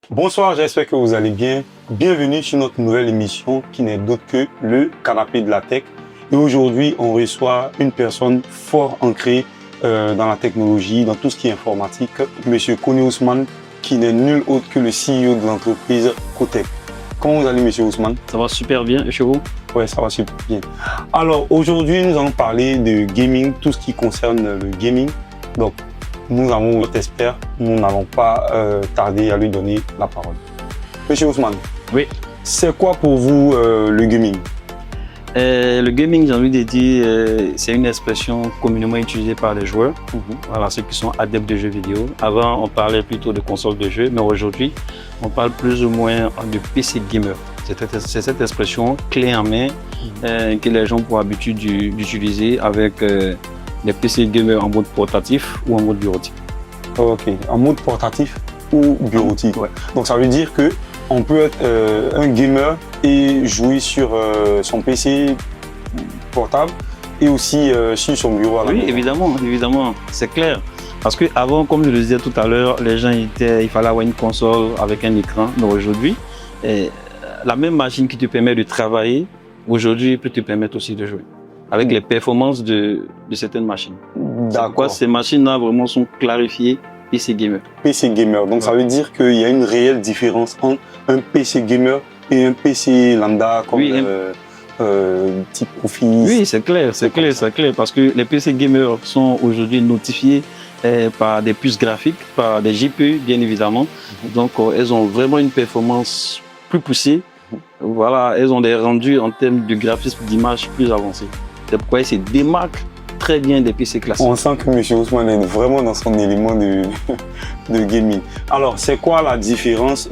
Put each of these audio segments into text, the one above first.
Bonsoir, j'espère que vous allez bien. Bienvenue sur notre nouvelle émission qui n'est d'autre que le canapé de la tech. Et aujourd'hui, on reçoit une personne fort ancrée dans la technologie, dans tout ce qui est informatique, Monsieur Kone Ousmane, qui n'est nul autre que le CEO de l'entreprise Cotech. Comment vous allez, Monsieur Ousmane? Ça va super bien, et chez vous? Ouais, ça va super bien. Alors, aujourd'hui, nous allons parler de gaming, tout ce qui concerne le gaming. Donc, nous avons notre expert, nous n'allons pas tarder à lui donner la parole. Monsieur Ousmane, oui. C'est quoi pour vous le gaming? Le gaming, j'ai envie de dire, c'est une expression communément utilisée par les joueurs, voilà, ceux qui sont adeptes de jeux vidéo. Avant, on parlait plutôt de consoles de jeux, mais aujourd'hui, on parle plus ou moins de PC gamer. C'est cette expression clé en main que les gens ont pour habitude d'utiliser avec les PC gamers en mode portatif ou en mode bureautique. Ok, en mode portatif ou bureautique. Ouais. Donc ça veut dire que on peut être un gamer et jouer sur son PC portable et aussi sur son bureau à la Oui, maison. évidemment, c'est clair. Parce qu'avant, comme je le disais tout à l'heure, les gens il fallait avoir une console avec un écran. Mais aujourd'hui, la même machine qui te permet de travailler, aujourd'hui, peut te permettre aussi de jouer. Avec les performances de certaines machines. D'accord. Ces machines-là vraiment sont clarifiées PC gamer. PC gamer. Donc ça veut dire qu'il y a une réelle différence entre un PC gamer et un PC lambda comme type Office. Oui, c'est clair, parce que les PC gamers sont aujourd'hui notifiés par des puces graphiques, par des GPU bien évidemment. Donc elles ont vraiment une performance plus poussée. Voilà, elles ont des rendus en termes de graphisme d'image plus avancés. C'est pourquoi elles se démarquent très bien des PC classiques. On sent que M. Ousmane est vraiment dans son élément de gaming. Alors, c'est quoi la différence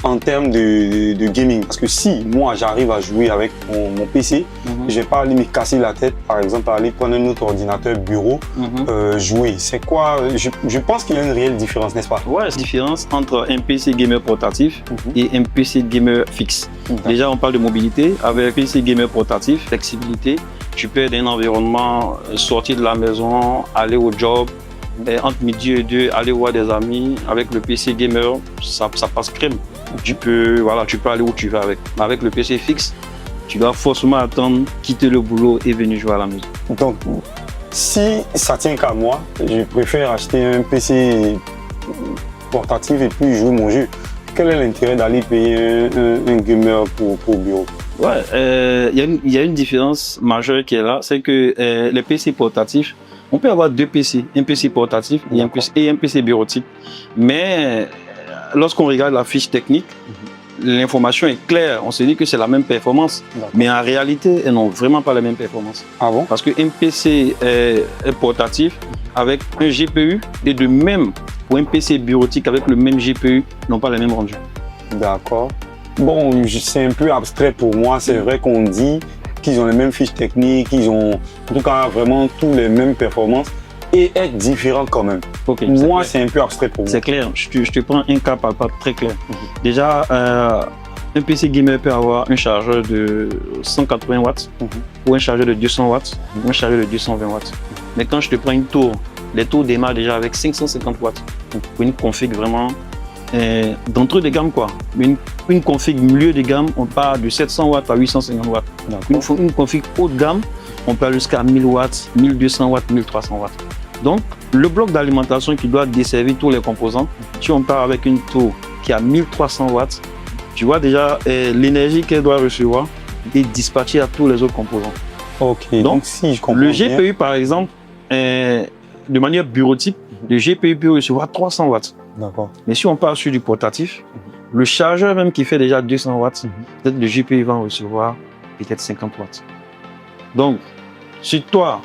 en termes de gaming? Parce que si moi j'arrive à jouer avec mon PC, je vais pas aller me casser la tête, par exemple, aller prendre un autre ordinateur bureau, jouer. C'est quoi? Je pense qu'il y a une réelle différence, n'est-ce pas? Ouais, c'est la différence entre un PC gamer portatif et un PC gamer fixe. Déjà, on parle de mobilité. Avec un PC gamer portatif, flexibilité, tu peux être dans un environnement, sortir de la maison, aller au job, entre midi et deux, aller voir des amis. Avec le PC gamer, ça passe crème. Tu peux aller où tu veux avec. Avec le PC fixe, tu dois forcément attendre, quitter le boulot et venir jouer à la maison. Donc, si ça tient qu'à moi, je préfère acheter un PC portatif et puis jouer mon jeu. Quel est l'intérêt d'aller payer un gamer pour bureau? Ouais, il y a une différence majeure qui est là, c'est que les PC portatifs, on peut avoir deux PC, un PC portatif et un PC bureautique. Mais lorsqu'on regarde la fiche technique, l'information est claire. On se dit que c'est la même performance. Mais en réalité, elles n'ont vraiment pas la même performance. Ah bon? Parce qu'un PC est portatif avec un GPU et de même pour un PC bureautique avec le même GPU, n'ont pas les mêmes rendus. D'accord. Bon, c'est un peu abstrait pour moi. C'est vrai qu'on dit qu'ils ont les mêmes fiches techniques, qu'ils ont en tout cas vraiment tous les mêmes performances et être différents quand même. Okay, moi, c'est un peu abstrait pour moi. C'est clair. Je te prends un cas par très clair. Déjà, un PC gamer peut avoir un chargeur de 180 watts ou un chargeur de 200 watts ou un chargeur de 220 watts. Mais quand je te prends une tour, les tours démarrent déjà avec 550 watts pour une config vraiment d'entrée de gamme quoi. Une config milieu de gamme, on part de 700 watts à 850 watts. Une config haut de gamme, on part jusqu'à 1000 watts, 1200 watts, 1300 watts. Donc, le bloc d'alimentation qui doit desservir tous les composants, si on part avec une tour qui a 1300 watts, tu vois déjà l'énergie qu'elle doit recevoir et dispatcher à tous les autres composants. Ok, donc si je comprends le GPU par exemple, de manière bureautique, le GPU peut recevoir 300 watts. D'accord. Mais si on part sur du portatif, le chargeur même qui fait déjà 200 watts, peut-être le GPU va recevoir peut-être 50 watts. Donc, si toi,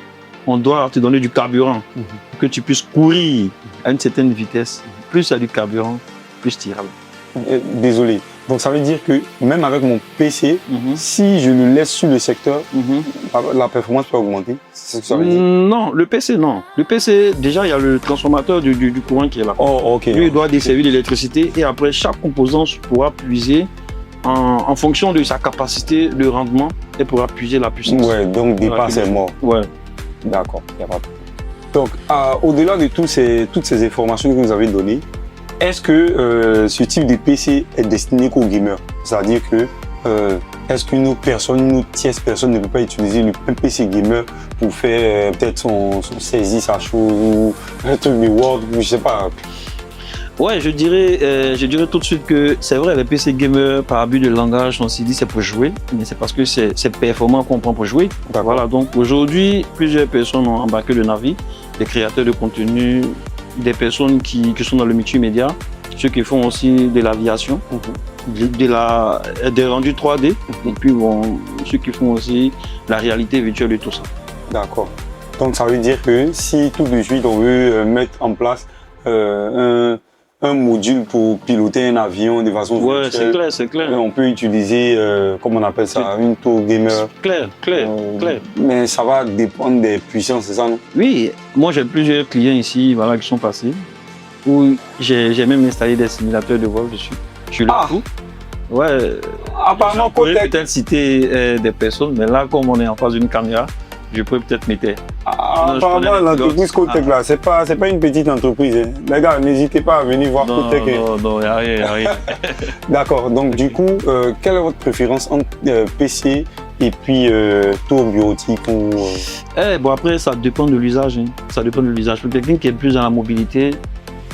on doit te donner du carburant pour que tu puisses courir à une certaine vitesse, plus il y a du carburant, plus tu iras. Désolé. Donc ça veut dire que même avec mon PC, si je le laisse sur le secteur, la performance peut augmenter. C'est ce que ça veut dire? Non, le PC non. Le PC, déjà il y a le transformateur du courant qui est là. Oh, ok. Lui, il doit desservir l'électricité et après chaque composant pourra puiser en fonction de sa capacité de rendement et pourra puiser la puissance. Ouais, donc départ c'est mort. Ouais. D'accord, il n'y a pas de problème. Donc au-delà de toutes ces informations que vous avez données, est-ce que ce type de PC est destiné qu'aux gamers? C'est-à-dire que est-ce qu'une autre personne, une autre tierce personne ne peut pas utiliser un PC gamer pour faire peut-être son saisie, sa chose, ou un truc de Word, ou je sais pas. Ouais, je dirais tout de suite que c'est vrai, les PC gamers, par abus de langage, on s'est dit c'est pour jouer, mais c'est parce que c'est performant qu'on prend pour jouer. Voilà, donc aujourd'hui, plusieurs personnes ont embarqué le navire, des créateurs de contenu, des personnes qui sont dans le multimédia, ceux qui font aussi de l'aviation, des rendus 3D, et puis bon, ceux qui font aussi la réalité virtuelle et tout ça. D'accord. Donc ça veut dire que si tout de suite on veut mettre en place un module pour piloter un avion de façon virtuelle, c'est clair. On peut utiliser, comment on appelle ça, une tour gamer. Clair. Mais ça va dépendre des puissances, c'est ça, non? Oui, moi j'ai plusieurs clients ici, voilà, qui sont passés, où j'ai même installé des simulateurs de vol dessus. Je le fous. Ouais. Apparemment, je pourrais peut-être citer des personnes, mais là, comme on est en face d'une caméra, je pourrais peut-être mettre. Apparemment, l'entreprise Cotech, là, c'est pas une petite entreprise. Hein. Les gars, n'hésitez pas à venir voir Cotech. Non, il n'y a rien. D'accord. Donc, du coup, quelle est votre préférence entre PC et puis tour bureautique ou, Bon, après, ça dépend de l'usage. Hein. Ça dépend de l'usage. Pour quelqu'un qui est plus dans la mobilité,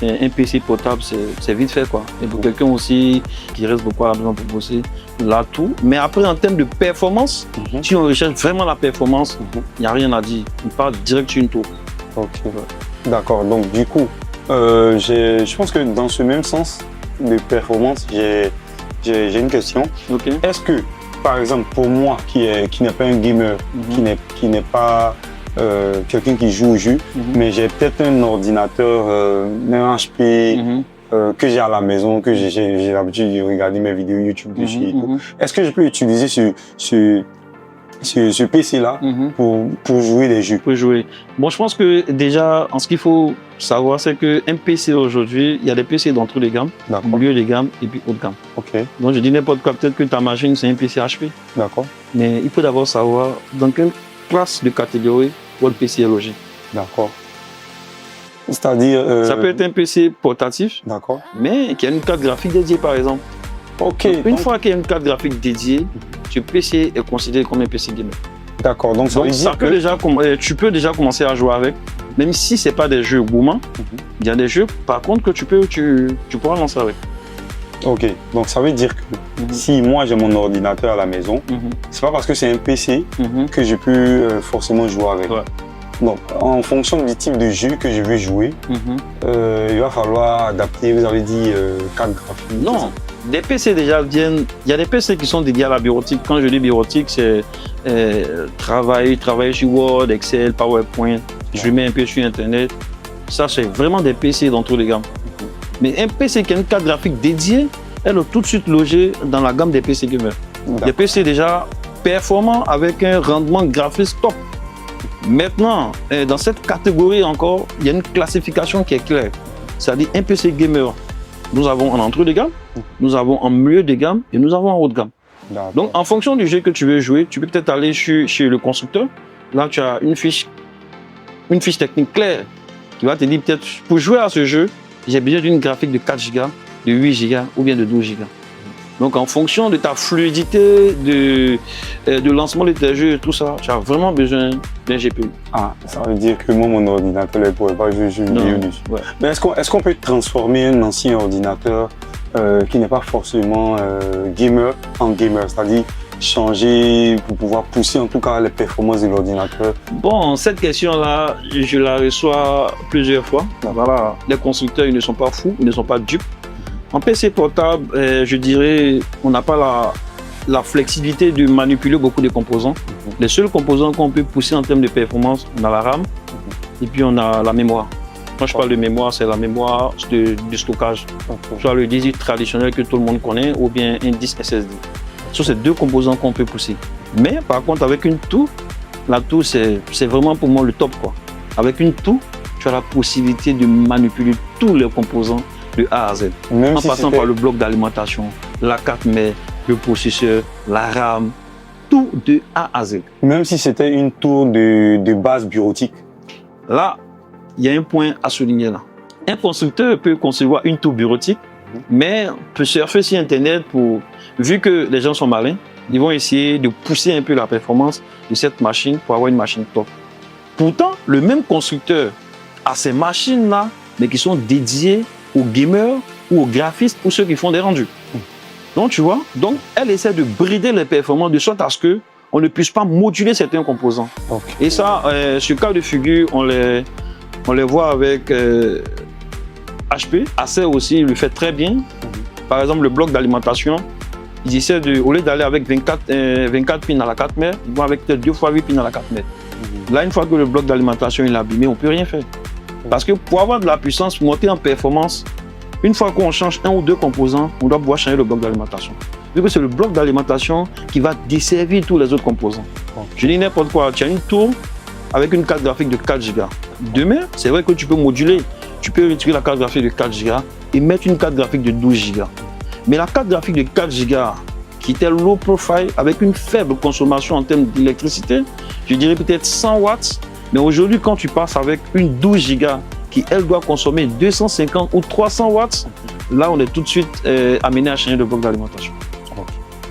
un PC portable, c'est vite fait, quoi. Et pour quelqu'un aussi qui reste beaucoup à la maison pour bosser, là, tout. Mais après, en termes de performance, si on recherche vraiment la performance, il n'y a rien à dire. On part direct sur une tour. Ok. D'accord. Donc, du coup, je pense que dans ce même sens de performance, j'ai une question. Okay. Est-ce que, par exemple, pour moi, qui n'est pas un gamer, qui n'est pas quelqu'un qui joue au jeu, mais j'ai peut-être un ordinateur, un HP que j'ai à la maison, que j'ai l'habitude de regarder mes vidéos YouTube dessus et tout. Est-ce que je peux utiliser ce PC-là pour jouer des jeux? Pour jouer. Bon, je pense que déjà, ce qu'il faut savoir, c'est qu'un PC aujourd'hui, il y a des PC dans tous les gammes, milieu de gamme et puis haut de gamme. Okay. Donc je dis n'importe quoi, peut-être que ta machine c'est un PC HP. D'accord. Mais il faut d'abord savoir dans quelle classe de catégorie votre PC est logé. D'accord. C'est-à-dire... Ça peut être un PC portatif, mais qui a une carte graphique dédiée par exemple. Ok. Une fois qu'il y a une carte graphique dédiée, ce PC est considéré comme un PC gamer. D'accord. Donc tu peux déjà commencer à jouer avec, même si ce n'est pas des jeux gourmands. Il y a des jeux par contre que tu pourras lancer avec. Ok, donc ça veut dire que si moi j'ai mon ordinateur à la maison, c'est pas parce que c'est un PC que je peux forcément jouer avec. Ouais. Donc en fonction du type de jeu que je veux jouer, il va falloir adapter, vous avez dit, carte graphique. Non, des PC déjà viennent, il y a des PC qui sont dédiés à la bureautique. Quand je dis bureautique, c'est travailler sur Word, Excel, PowerPoint, je le mets un peu sur Internet. Ça c'est vraiment des PC dans tous les gammes. Mais un PC qui a une carte graphique dédiée, elle est tout de suite logée dans la gamme des PC gamers. Des PC déjà performants avec un rendement graphique top. Maintenant, dans cette catégorie encore, il y a une classification qui est claire. C'est-à-dire un PC gamer, nous avons en entrée de gamme, nous avons en milieu de gamme et nous avons en haut de gamme. Donc en fonction du jeu que tu veux jouer, tu peux peut-être aller chez le constructeur. Là, tu as une fiche technique claire qui va te dire peut-être pour jouer à ce jeu, j'ai besoin d'une graphique de 4 Go, de 8 Go ou bien de 12 Go. Donc en fonction de ta fluidité, de lancement de tes jeux et tout ça, tu as vraiment besoin d'un GPU. Ah, ça veut dire que moi, mon ordinateur ne pourrait pas jouer vidéo dessus. Ouais. Mais est-ce qu'on peut transformer un ancien ordinateur qui n'est pas forcément gamer en gamer, c'est-à-dire changer pour pouvoir pousser en tout cas les performances de l'ordinateur? Bon, cette question-là, je la reçois plusieurs fois. Voilà, les constructeurs, ils ne sont pas fous, ils ne sont pas dupes. En PC portable, je dirais, on n'a pas la flexibilité de manipuler beaucoup de composants. Les seuls composants qu'on peut pousser en termes de performance, on a la RAM et puis on a la mémoire. Quand je parle de mémoire, c'est la mémoire de stockage. Soit le disque traditionnel que tout le monde connaît ou bien un disque SSD. Ce sont ces deux composants qu'on peut pousser. Mais par contre, avec une tour, la tour, c'est vraiment pour moi le top, quoi. Avec une tour, tu as la possibilité de manipuler tous les composants de A à Z. Même en passant par le bloc d'alimentation, la carte mère, le processeur, la RAM, tout de A à Z. Même si c'était une tour de base bureautique. Là, il y a un point à souligner là. Un constructeur peut concevoir une tour bureautique, mais peut surfer sur Internet vu que les gens sont malins, ils vont essayer de pousser un peu la performance de cette machine pour avoir une machine top. Pourtant, le même constructeur a ces machines-là, mais qui sont dédiées aux gamers ou aux graphistes ou ceux qui font des rendus. Donc, tu vois, elle essaie de brider les performances de sorte à ce qu'on ne puisse pas moduler certains composants. Okay. Et ça, ce cas de figure, on les voit avec HP. Acer aussi, il le fait très bien. Par exemple, le bloc d'alimentation, ils essaient au lieu d'aller avec 24 pins à la 4 mètres, ils vont avec 2 fois 8 pins à la 4 mètres. Là, une fois que le bloc d'alimentation est abîmé, on ne peut rien faire. Parce que pour avoir de la puissance, monter en performance, une fois qu'on change un ou deux composants, on doit pouvoir changer le bloc d'alimentation. Vu que c'est le bloc d'alimentation qui va desservir tous les autres composants. Je dis n'importe quoi, tu as une tour avec une carte graphique de 4 Go. Demain, c'est vrai que tu peux moduler. Tu peux retirer la carte graphique de 4 Go et mettre une carte graphique de 12 Go. Mais la carte graphique de 4 Go, qui était low profile, avec une faible consommation en termes d'électricité, je dirais peut-être 100 watts. Mais aujourd'hui, quand tu passes avec une 12 Go qui, elle, doit consommer 250 ou 300 watts, là, on est tout de suite amené à changer le bloc d'alimentation.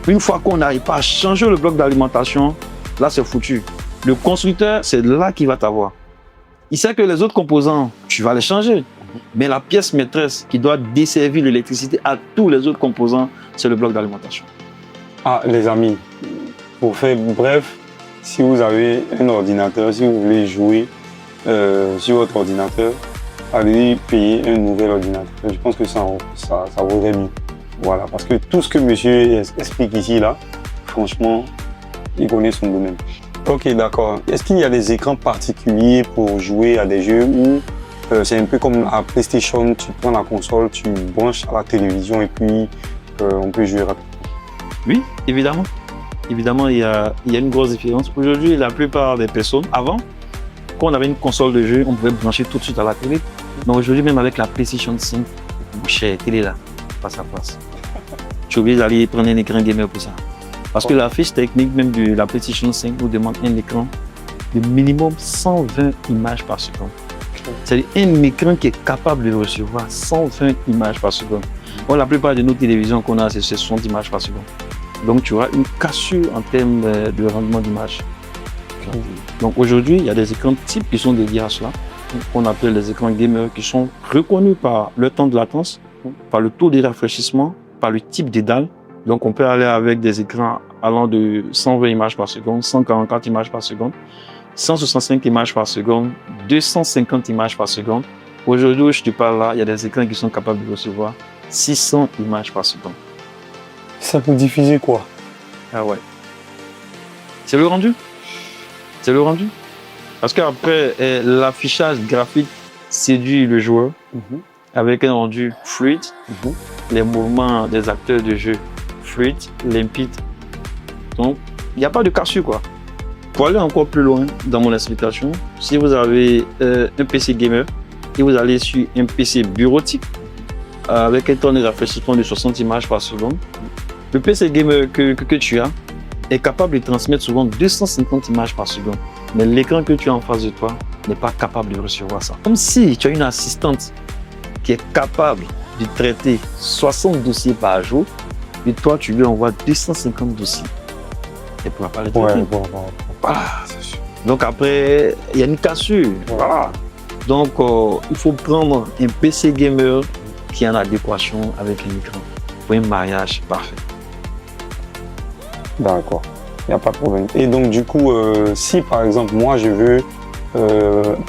Une fois qu'on n'arrive pas à changer le bloc d'alimentation, là, c'est foutu. Le constructeur, c'est là qu'il va t'avoir. Il sait que les autres composants, tu vas les changer. Mais la pièce maîtresse qui doit desservir l'électricité à tous les autres composants, c'est le bloc d'alimentation. Ah, les amis, pour faire bref, si vous avez un ordinateur, si vous voulez jouer sur votre ordinateur, allez payer un nouvel ordinateur. Je pense que ça vaudrait mieux. Voilà, parce que tout ce que monsieur explique ici, là, franchement, il connaît son domaine. Ok, d'accord. Est-ce qu'il y a des écrans particuliers pour jouer à des jeux où c'est un peu comme à PlayStation, tu prends la console, tu branches à la télévision et puis on peut jouer rapidement? Oui, évidemment. Évidemment, il y a une grosse différence. Aujourd'hui, la plupart des personnes, avant, quand on avait une console de jeu, on pouvait brancher tout de suite à la télé. Mais aujourd'hui, même avec la PlayStation 5, mon cher, télé là, face à face. Tu es obligé d'aller prendre un écran gamer pour ça. Parce que la fiche technique même de la PlayStation 5 nous demande un écran de minimum 120 images par seconde. C'est-à-dire un écran qui est capable de recevoir 120 images par seconde. Bon, la plupart de nos télévisions qu'on a, c'est 60 images par seconde. Donc tu auras une cassure en termes de rendement d'image. Donc aujourd'hui, il y a des écrans types qui sont dédiés à cela, qu'on appelle les écrans gamers, qui sont reconnus par le temps de latence, par le taux de rafraîchissement, par le type de dalle. Donc on peut aller avec des écrans allant de 120 images par seconde, 144 images par seconde, 165 images par seconde, 250 images par seconde. Aujourd'hui où je te parle là, il y a des écrans qui sont capables de recevoir 600 images par seconde. Ça peut diffuser quoi? Ah ouais. C'est le rendu. C'est le rendu. Parce qu'après, l'affichage graphique séduit le joueur avec un rendu fluide, les mouvements des acteurs de jeu fluides, limpides. Donc, il n'y a pas de cassure quoi. Pour aller encore plus loin dans mon explication, si vous avez un PC gamer et vous allez sur un PC bureautique avec un temps de rafraîchissement de 60 images par seconde, le PC gamer que tu as est capable de transmettre souvent 250 images par seconde. Mais l'écran que tu as en face de toi n'est pas capable de recevoir ça. Comme si tu as une assistante qui est capable de traiter 60 dossiers par jour et toi, tu lui envoies 250 dossiers. Elle ne pourra pas les traiter. Voilà. C'est sûr. Donc après, il y a une cassure. Voilà. Donc il faut prendre un PC gamer qui est en adéquation avec l'écran pour un mariage parfait. D'accord, il n'y a pas de problème. Et donc du coup, si par exemple moi je veux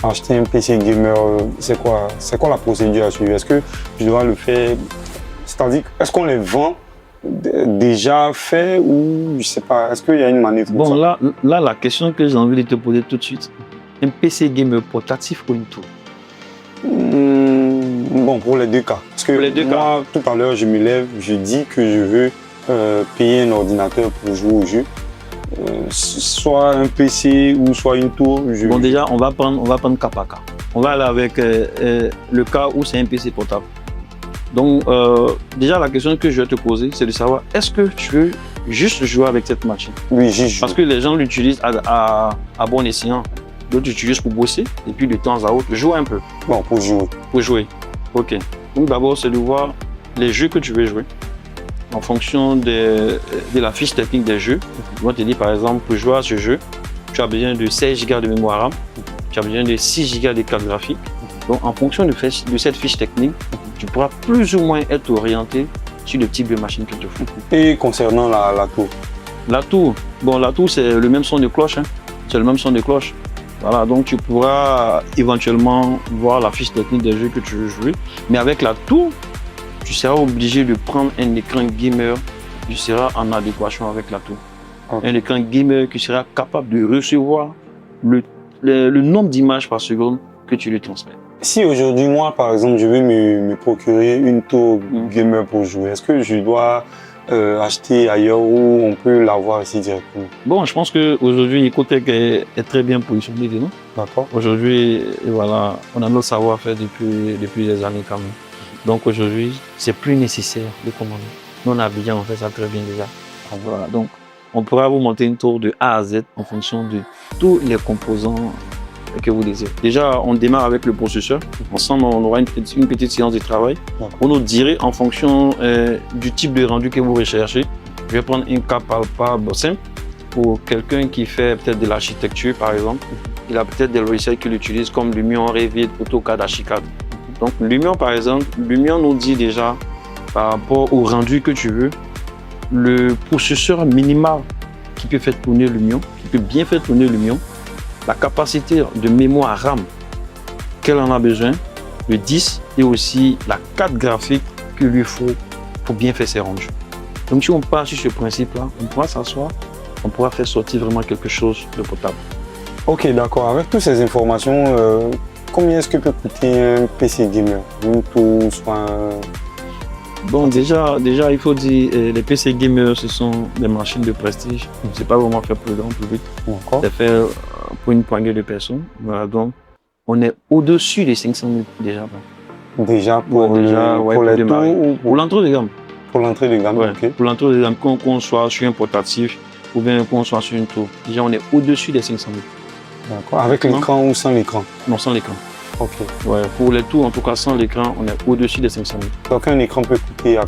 acheter un PC gamer, c'est quoi la procédure à suivre? Est-ce que je dois le faire, c'est-à-dire, est-ce qu'on les vend déjà fait ou je sais pas, est-ce qu'il y a une manière de Bon, là, la question que j'ai envie de te poser tout de suite, un PC gamer portatif ou une tour? Bon, pour les deux cas. Parce que moi, tout à l'heure, je me lève, je dis que je veux payer un ordinateur pour jouer au jeu. Soit un PC ou soit une tour. Bon, déjà, on va prendre cas par cas. On va aller avec le cas où c'est un PC portable. Donc, déjà, la question que je vais te poser, c'est de savoir, est-ce que tu veux juste jouer avec cette machine? Oui, juste jouer. Parce que les gens l'utilisent à bon escient. D'autres utilisent pour bosser et puis de temps à autre, jouer un peu. Bon, pour jouer. Pour jouer. Ok. Donc d'abord, c'est de voir les jeux que tu veux jouer. En fonction de la fiche technique des jeux, ils vont te dire par exemple, pour jouer à ce jeu, tu as besoin de 16 Go de mémoire RAM, tu as besoin de 6 Go de carte graphique. Donc en fonction de cette fiche technique, tu pourras plus ou moins être orienté sur le type de machine qu'il te faut. Et concernant la tour? La tour, c'est le même son de cloche. Hein. C'est le même son de cloche. Voilà, donc tu pourras éventuellement voir la fiche technique des jeux que tu veux jouer. Mais avec la tour, tu seras obligé de prendre un écran gamer qui sera en adéquation avec la tour. Okay. Un écran gamer qui sera capable de recevoir le nombre d'images par seconde que tu lui transmets. Si aujourd'hui, moi, par exemple, je veux me procurer une tour gamer pour jouer, est-ce que je dois acheter ailleurs ou on peut l'avoir ici directement? Bon, je pense qu'aujourd'hui, Ecotech est très bien positionné. D'accord. Aujourd'hui, voilà, on a notre savoir-faire depuis des années quand même. Donc aujourd'hui, c'est plus nécessaire de commander. Nous, on a bien, on fait ça très bien déjà. Voilà, donc on pourra vous monter une tour de A à Z en fonction de tous les composants que vous désirez. Déjà, on démarre avec le processeur. Ensemble, on aura une petite séance de travail. On nous dirait en fonction du type de rendu que vous recherchez. Je vais prendre un cas palpable simple. Pour quelqu'un qui fait peut-être de l'architecture, par exemple, il a peut-être des logiciels qu'il utilise comme Lumion, Revit, AutoCAD, Archicad. Donc Lumion, par exemple, Lumion nous dit déjà par rapport au rendu que tu veux, le processeur minimal qui peut faire tourner Lumion, qui peut bien faire tourner Lumion, la capacité de mémoire RAM qu'elle en a besoin, le 10 et aussi la carte graphique qu'il lui faut pour bien faire ses rendus. Donc si on part sur ce principe-là, on pourra s'asseoir, on pourra faire sortir vraiment quelque chose de potable. Ok, d'accord. Avec toutes ces informations, combien est-ce que peut coûter un PC gamer? Une tour, soit Bon, déjà, il faut dire, les PC gamers, ce sont des machines de prestige. C'est pas vraiment fait pour le grand public. C'est fait pour une poignée de personnes. Voilà, donc, on est au-dessus des 500 000 déjà. Déjà pour les tours ou pour l'entrée de gamme. Pour l'entrée de gamme, ouais, ok. Pour l'entrée de gamme, qu'on soit sur un portatif ou bien qu'on soit sur une tour. Déjà, on est au-dessus des 500 000. D'accord. Avec l'écran ou sans l'écran? Non, sans l'écran. Ok. Ouais, pour les tours, en tout cas sans l'écran, on est au-dessus des 500 000. Donc un écran peut coûter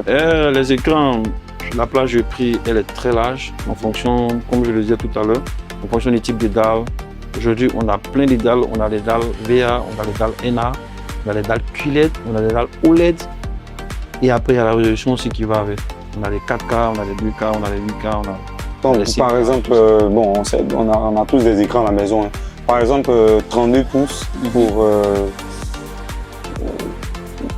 les écrans, la plage de prix, elle est très large en fonction, comme je le disais tout à l'heure, en fonction des types de dalles. Aujourd'hui, on a plein de dalles. On a les dalles VA, on a les dalles NA, on a les dalles QLED, on a les dalles OLED. Et après, il y a la résolution aussi qui va avec. On a les 4K, on a les 2K, on a les 8K, on a... Donc, par exemple, bon, on a tous des écrans à la maison. Hein. Par exemple, 32 pouces pour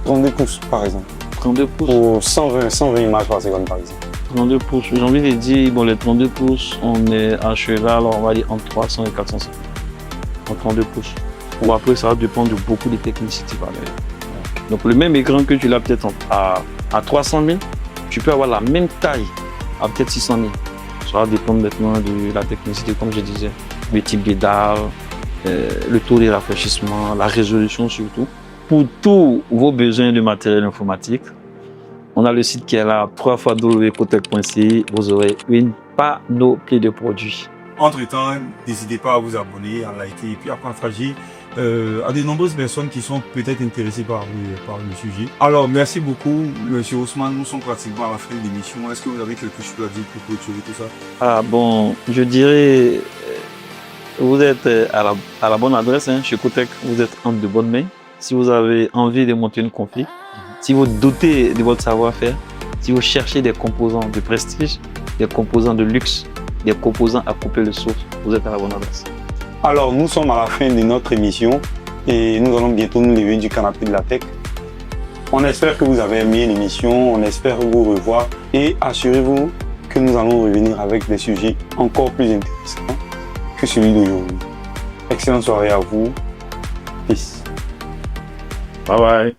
32 pouces, par exemple. 32 pouces. Pour 120 images par seconde, par exemple. 32 pouces. J'ai envie de dire, bon, les 32 pouces, on est à cheval, on va dire entre 300 et 450. En 32 pouces. Bon, après, ça va dépendre de beaucoup de technicité. Donc, le même écran que tu l'as peut-être à 300 000, tu peux avoir la même taille à peut-être 600 000. Ça va dépendre maintenant de la technicité, comme je disais, le type de dalle, le taux de rafraîchissement, la résolution surtout. Pour tous vos besoins de matériel informatique, on a le site qui est là, www.ecotech.ci. Vous aurez une panoplie de produits. Entre-temps, n'hésitez pas à vous abonner, à liker et puis à partager à de nombreuses personnes qui sont peut-être intéressées par le sujet. Alors, merci beaucoup, Monsieur Ousmane. Nous sommes pratiquement à la fin de l'émission. Est-ce que vous avez quelque chose à dire pour clôturer tout ça? Ah bon, je dirais, vous êtes à la bonne adresse, hein, chez Ecotech. Vous êtes entre de bonnes mains. Si vous avez envie de monter une config, si vous doutez de votre savoir-faire, si vous cherchez des composants de prestige, des composants de luxe, des composants à couper le souffle, vous êtes à la bonne adresse. Alors, nous sommes à la fin de notre émission et nous allons bientôt nous lever du canapé de la tech. On espère que vous avez aimé l'émission, on espère vous revoir et assurez-vous que nous allons revenir avec des sujets encore plus intéressants que celui d'aujourd'hui. Excellente soirée à vous. Peace. Bye bye.